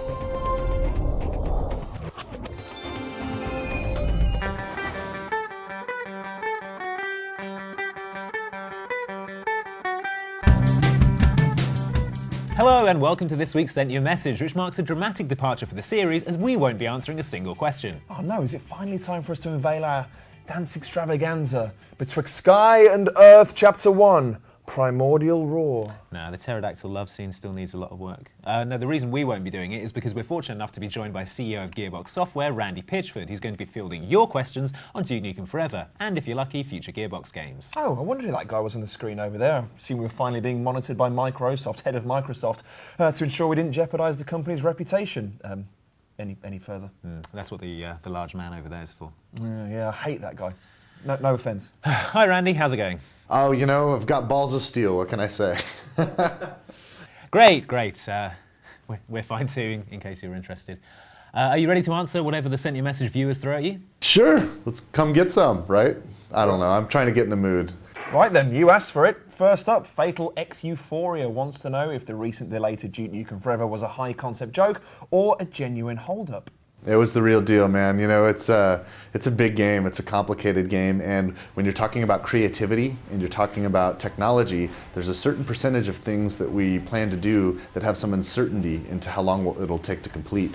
Hello and welcome to this week's SentUAMessage, which marks a dramatic departure for the series as we won't be answering a single question. Oh no, is it finally time for us to unveil our dance extravaganza betwixt Sky and Earth Chapter 1, Primordial Roar? No, the pterodactyl love scene still needs a lot of work. No, the reason we won't be doing it is because we're fortunate enough to be joined by CEO of Gearbox Software, Randy Pitchford, who's going to be fielding your questions on Duke Nukem Forever, and if you're lucky, future Gearbox games. Oh, I wondered who that guy was on the screen over there. I assume we were finally being monitored by Microsoft, head of Microsoft, to ensure we didn't jeopardise the company's reputation any further. That's what the large man over there is for. Yeah, I hate that guy. No offence. Hi Randy, how's it going? Oh, you know, I've got balls of steel, what can I say? Great. We're fine too, in case you're interested. Are you ready to answer whatever the SentUAMessage viewers throw at you? Sure, let's come get some, right? I don't know, I'm trying to get in the mood. Right then, you asked for it. First up, Fatal X Euphoria wants to know if the recent delay to Duke Nukem Forever was a high-concept joke or a genuine hold-up. It was the real deal, man. You know, it's a big game, it's a complicated game, and when you're talking about creativity and you're talking about technology, there's a certain percentage of things that we plan to do that have some uncertainty into how long it'll take to complete.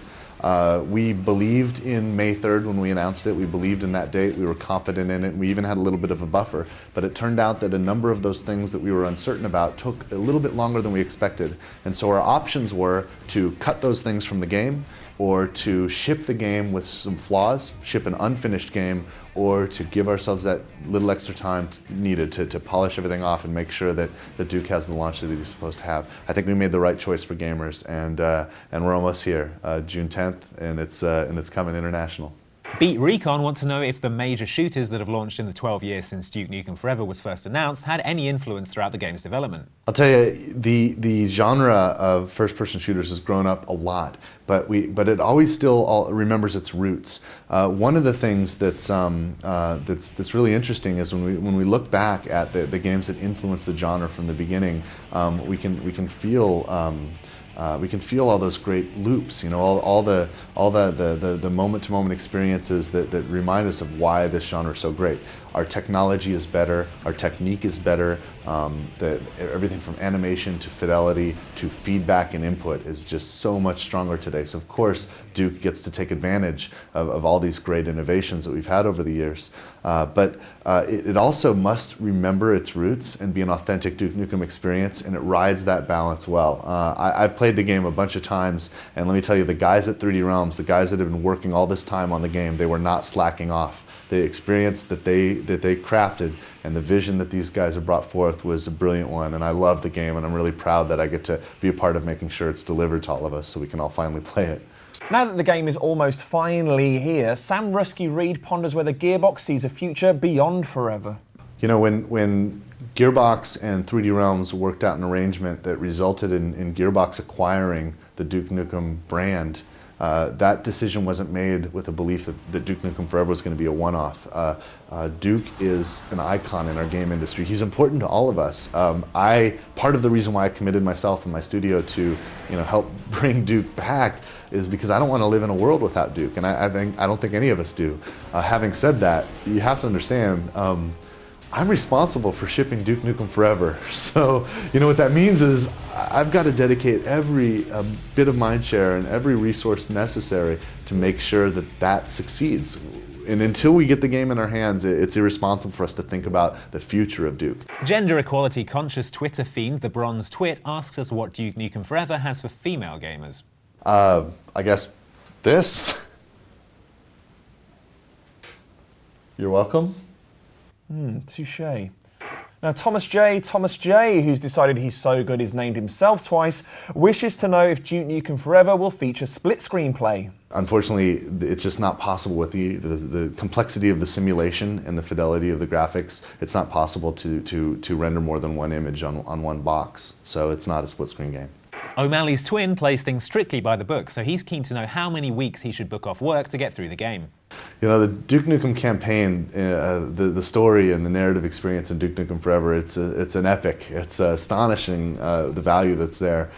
We believed in May 3rd when we announced it. We believed in that date. We were confident in it. And we even had a little bit of a buffer. But it turned out that a number of those things that we were uncertain about took a little bit longer than we expected. And so our options were to cut those things from the game, or to ship the game with some flaws, ship an unfinished game, or to give ourselves that little extra time needed to polish everything off and make sure that Duke has the launch that he's supposed to have. I think we made the right choice for gamers, and we're almost here, June 10th, and it's coming international. Beat Recon wants to know if the major shooters that have launched in the 12 years since Duke Nukem Forever was first announced had any influence throughout the game's development. I'll tell you, the genre of first-person shooters has grown up a lot, but it always still remembers its roots. One of the things that's really interesting is when we look back at the games that influenced the genre from the beginning, we can feel all those great loops, you know, all the moment-to-moment experiences that remind us of why this genre is so great. Our technology is better, our technique is better, everything from animation to fidelity to feedback and input is just so much stronger today. So of course Duke gets to take advantage of all these great innovations that we've had over the years. But it also must remember its roots and be an authentic Duke Nukem experience, and it rides that balance well. I've played the game a bunch of times, and let me tell you, the guys at 3D Realms, the guys that have been working all this time on the game, they were not slacking off. The experience that they crafted and the vision that these guys have brought forth was a brilliant one, and I love the game, and I'm really proud that I get to be a part of making sure it's delivered to all of us so we can all finally play it. Now that the game is almost finally here, Sam Rusky-Reed ponders whether Gearbox sees a future beyond Forever. You know, when Gearbox and 3D Realms worked out an arrangement that resulted in Gearbox acquiring the Duke Nukem brand, that decision wasn't made with a belief that Duke Nukem Forever was going to be a one-off. Duke is an icon in our game industry. He's important to all of us. Part of the reason why I committed myself and my studio to help bring Duke back is because I don't want to live in a world without Duke, and I don't think any of us do. Having said that, you have to understand, I'm responsible for shipping Duke Nukem Forever. So, what that means is I've got to dedicate every bit of mind share and every resource necessary to make sure that succeeds. And until we get the game in our hands, it's irresponsible for us to think about the future of Duke. Gender equality conscious Twitter fiend, the Bronze Twit, asks us what Duke Nukem Forever has for female gamers. I guess this. You're welcome. Touché. Now, Thomas J, who's decided he's so good he's named himself twice, wishes to know if Duke Nukem Forever will feature split screenplay. Unfortunately, it's just not possible with the complexity of the simulation and the fidelity of the graphics. It's not possible to render more than one image on one box, so it's not a split-screen game. O'Malley's twin plays things strictly by the book, so he's keen to know how many weeks he should book off work to get through the game. You know, the Duke Nukem campaign, the story and the narrative experience in Duke Nukem Forever, it's an epic. It's astonishing, the value that's there.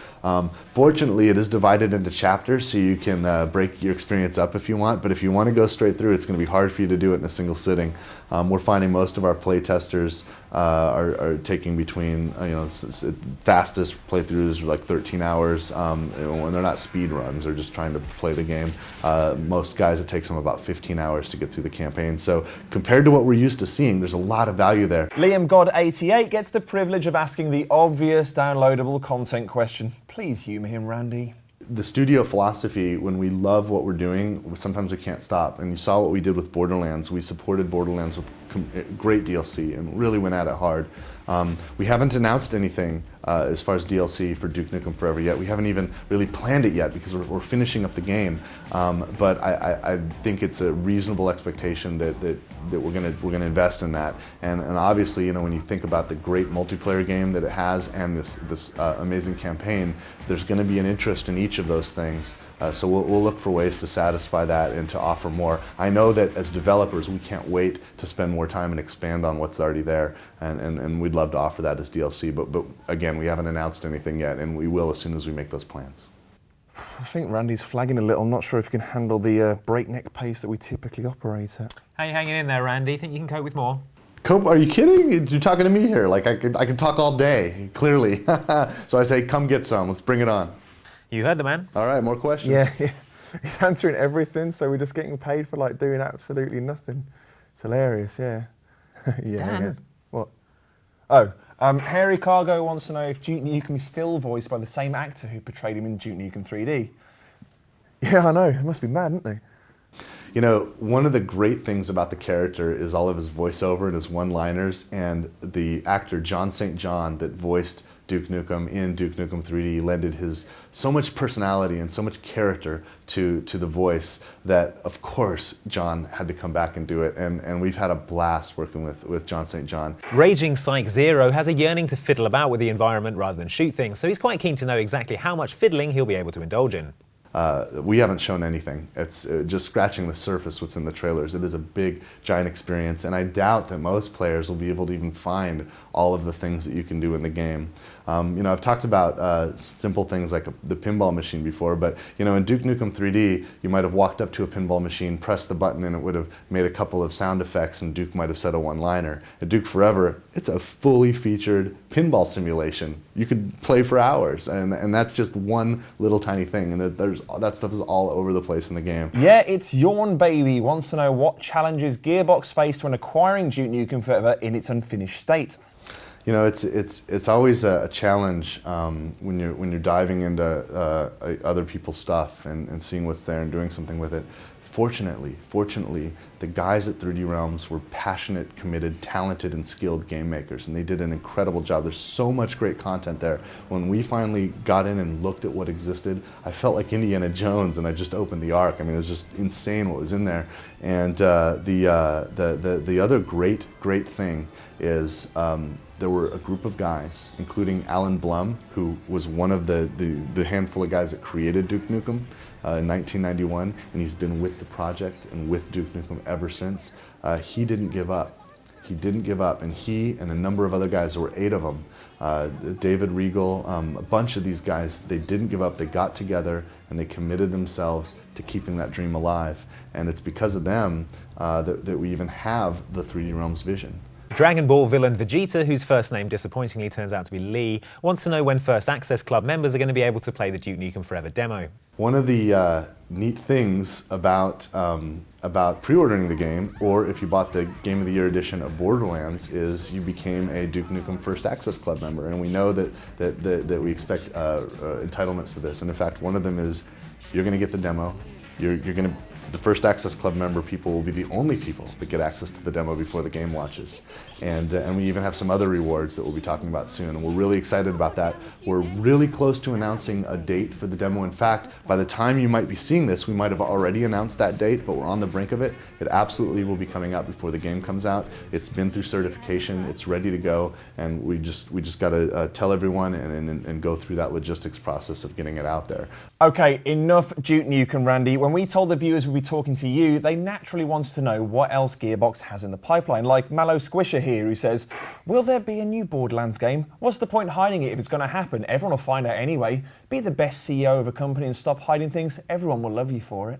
Fortunately, it is divided into chapters, so you can break your experience up if you want, but if you want to go straight through, it's going to be hard for you to do it in a single sitting. We're finding most of our play testers are taking between, fastest playthroughs are like 13 hours, when they're not speed runs, they're just trying to play the game. Most guys, it takes them about 15 hours to get through the campaign. So compared to what we're used to seeing, there's a lot of value there. Liam God88 gets the privilege of asking the obvious downloadable content question. Please humour him, Randy. The studio philosophy, when we love what we're doing, sometimes we can't stop. And you saw what we did with Borderlands. We supported Borderlands with great DLC and really went at it hard. We haven't announced anything as far as DLC for Duke Nukem Forever yet. We haven't even really planned it yet because we're finishing up the game. But I think it's a reasonable expectation that we're gonna invest in that. And obviously, when you think about the great multiplayer game that it has and this amazing campaign, there's going to be an interest in each of those things. So we'll look for ways to satisfy that and to offer more. I know that as developers, we can't wait to spend more time and expand on what's already there, and we'd love to offer that as DLC. But again, we haven't announced anything yet, and we will as soon as we make those plans. I think Randy's flagging a little. I'm not sure if he can handle the breakneck pace that we typically operate at. How you hanging in there, Randy? Think you can cope with more? Cope? Are you kidding? You're talking to me here. Like I can talk all day, clearly. So I say, come get some. Let's bring it on. You heard the man. All right, more questions. Yeah. He's answering everything, so we're just getting paid for like doing absolutely nothing. It's hilarious, yeah. Dan. What? Oh, Hairy Cargo wants to know if Duke Nukem is still voiced by the same actor who portrayed him in Duke Nukem 3D. Yeah, I know. It must be mad, isn't they? One of the great things about the character is all of his voiceover and his one-liners, and the actor John St. John that voiced Duke Nukem in Duke Nukem 3D lended his so much personality and so much character to the voice that, of course, John had to come back and do it, and we've had a blast working with John St. John. Raging Psych Zero has a yearning to fiddle about with the environment rather than shoot things, so he's quite keen to know exactly how much fiddling he'll be able to indulge in. We haven't shown anything. It's just scratching the surface what's in the trailers. It is a big, giant experience, and I doubt that most players will be able to even find all of the things that you can do in the game. I've talked about simple things like the pinball machine before, but in Duke Nukem 3D, you might have walked up to a pinball machine, pressed the button, and it would have made a couple of sound effects, and Duke might have said a one-liner. At Duke Forever, it's a fully featured pinball simulation. You could play for hours, and that's just one little tiny thing, and that stuff is all over the place in the game. Yeah, it's Yawn Baby wants to know what challenges Gearbox faced when acquiring Duke Nukem Forever in its unfinished state. It's always a challenge when you're diving into other people's stuff and seeing what's there and doing something with it. Fortunately, the guys at 3D Realms were passionate, committed, talented, and skilled game makers, and they did an incredible job. There's so much great content there. When we finally got in and looked at what existed, I felt like Indiana Jones, and I just opened the Ark. I mean, it was just insane what was in there. And the other great thing is there were a group of guys, including Alan Blum, who was one of the handful of guys that created Duke Nukem in 1991, and he's been with the project and with Duke Nukem ever since. He didn't give up. He didn't give up, and he and a number of other guys, there were 8 of them, David Regal, a bunch of these guys, they didn't give up. They got together and they committed themselves to keeping that dream alive. And it's because of them that we even have the 3D Realms vision. Dragon Ball villain Vegeta, whose first name disappointingly turns out to be Lee, wants to know when First Access Club members are going to be able to play the Duke Nukem Forever demo. One of the neat things about pre-ordering the game, or if you bought the Game of the Year edition of Borderlands, is you became a Duke Nukem First Access Club member, and we know that we expect entitlements to this. And in fact, one of them is you're going to get the demo. The First Access Club member people will be the only people that get access to the demo before the game launches. And we even have some other rewards that we'll be talking about soon, and we're really excited about that. We're really close to announcing a date for the demo. In fact, by the time you might be seeing this, we might have already announced that date, but we're on the brink of it. It absolutely will be coming out before the game comes out. It's been through certification, it's ready to go, and we just got to tell everyone and go through that logistics process of getting it out there. Okay, enough Duke Nukem, Randy. when we told the viewers we'd be talking to you, they naturally wanted to know what else Gearbox has in the pipeline. Like Mallow Squisher here, who says, will there be a new Borderlands game? What's the point hiding it if it's going to happen? Everyone will find out anyway. Be the best CEO of a company and stop hiding things. Everyone will love you for it.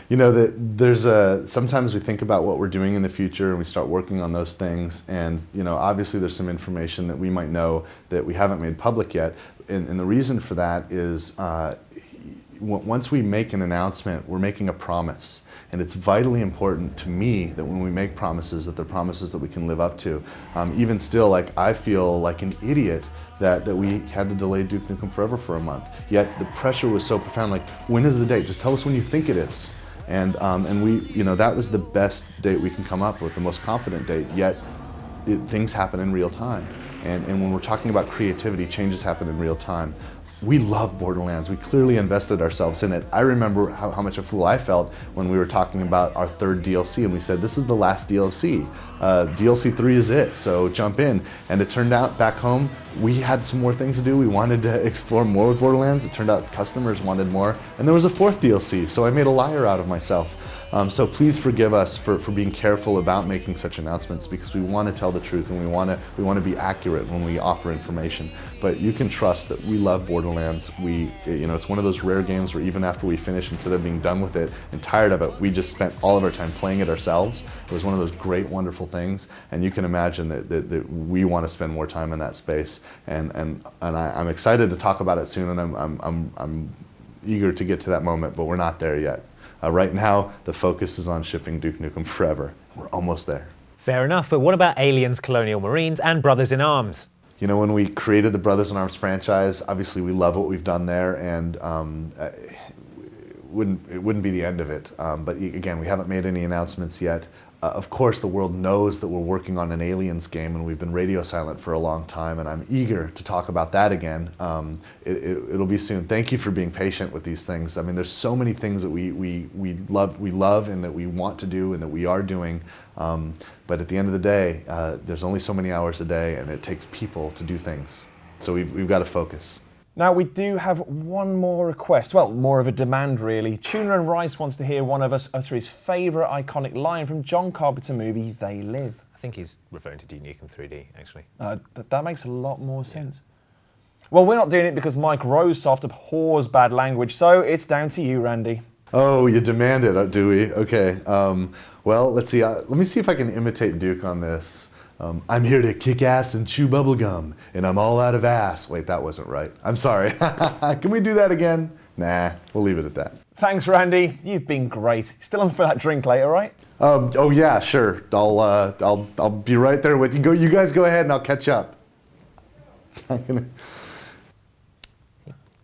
You know, sometimes we think about what we're doing in the future and we start working on those things, and you know, obviously there's some information that we might know that we haven't made public yet, and the reason for that is once we make an announcement, we're making a promise, and it's vitally important to me that when we make promises, that they're promises that we can live up to. Even still, like, I feel like an idiot that we had to delay Duke Nukem Forever for a month, yet the pressure was so profound. Like, when is the date? Just tell us when you think it is. And we, you know, that was the best date we can come up with, the most confident date, yet things happen in real time. And when we're talking about creativity, changes happen in real time. We love Borderlands. We clearly invested ourselves in it. I remember how much a fool I felt when we were talking about our third DLC, and we said, this is the last DLC. DLC 3 is it, so jump in. And it turned out back home, we had some more things to do. We wanted to explore more with Borderlands. It turned out customers wanted more. And there was a fourth DLC, so I made a liar out of myself. So please forgive us for being careful about making such announcements, because we want to tell the truth and we want to be accurate when we offer information. But you can trust that we love Borderlands. It's one of those rare games where even after we finish, instead of being done with it and tired of it, we just spent all of our time playing it ourselves. It was one of those great, wonderful things, and you can imagine that we want to spend more time in that space. And I'm excited to talk about it soon, and I'm eager to get to that moment, but we're not there yet. Right now, the focus is on shipping Duke Nukem Forever. We're almost there. Fair enough, but what about Aliens, Colonial Marines, and Brothers in Arms? You know, when we created the Brothers in Arms franchise, obviously we love what we've done there, and it wouldn't be the end of it. But again, we haven't made any announcements yet. Of course, the world knows that we're working on an Aliens game, and we've been radio silent for a long time, and I'm eager to talk about that again. It'll be soon. Thank you for being patient with these things. I mean, there's so many things that we love and that we want to do and that we are doing. But at the end of the day, there's only so many hours a day, and it takes people to do things. So we've got to focus. Now, we do have one more request. Well, more of a demand, really. Tuna and Rice wants to hear one of us utter his favourite iconic line from John Carpenter's movie, They Live. I think he's referring to Duke Nukem 3D, actually. That makes a lot more sense. Well, we're not doing it because Mike Rosesoft abhors bad language, so it's down to you, Randy. Oh, you demand it, do we? Okay. Well, let's see. Let me see if I can imitate Duke on this. I'm here to kick ass and chew bubblegum, and I'm all out of ass. Wait, that wasn't right. I'm sorry. Can we do that again? Nah, we'll leave it at that. Thanks, Randy. You've been great. Still on for that drink later, right? Oh yeah, sure. I'll be right there with you. You guys go ahead, and I'll catch up.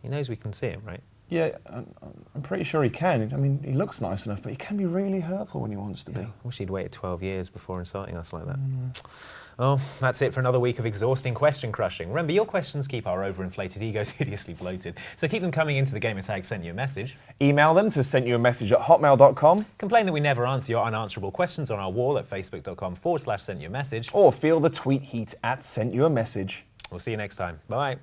He knows we can see him, right? Yeah, I'm pretty sure he can. I mean, he looks nice enough, but he can be really hurtful when he wants to be. I wish he'd waited 12 years before insulting us like that. Well, that's it for another week of exhausting question crushing. Remember, your questions keep our overinflated egos hideously bloated, so keep them coming into the gamer tag Sent You a Message. Email them to sentyouamessage@hotmail.com. Complain that we never answer your unanswerable questions on our wall at facebook.com/sentyouamessage. Or feel the tweet heat at SentYouAMessage. We'll see you next time. Bye.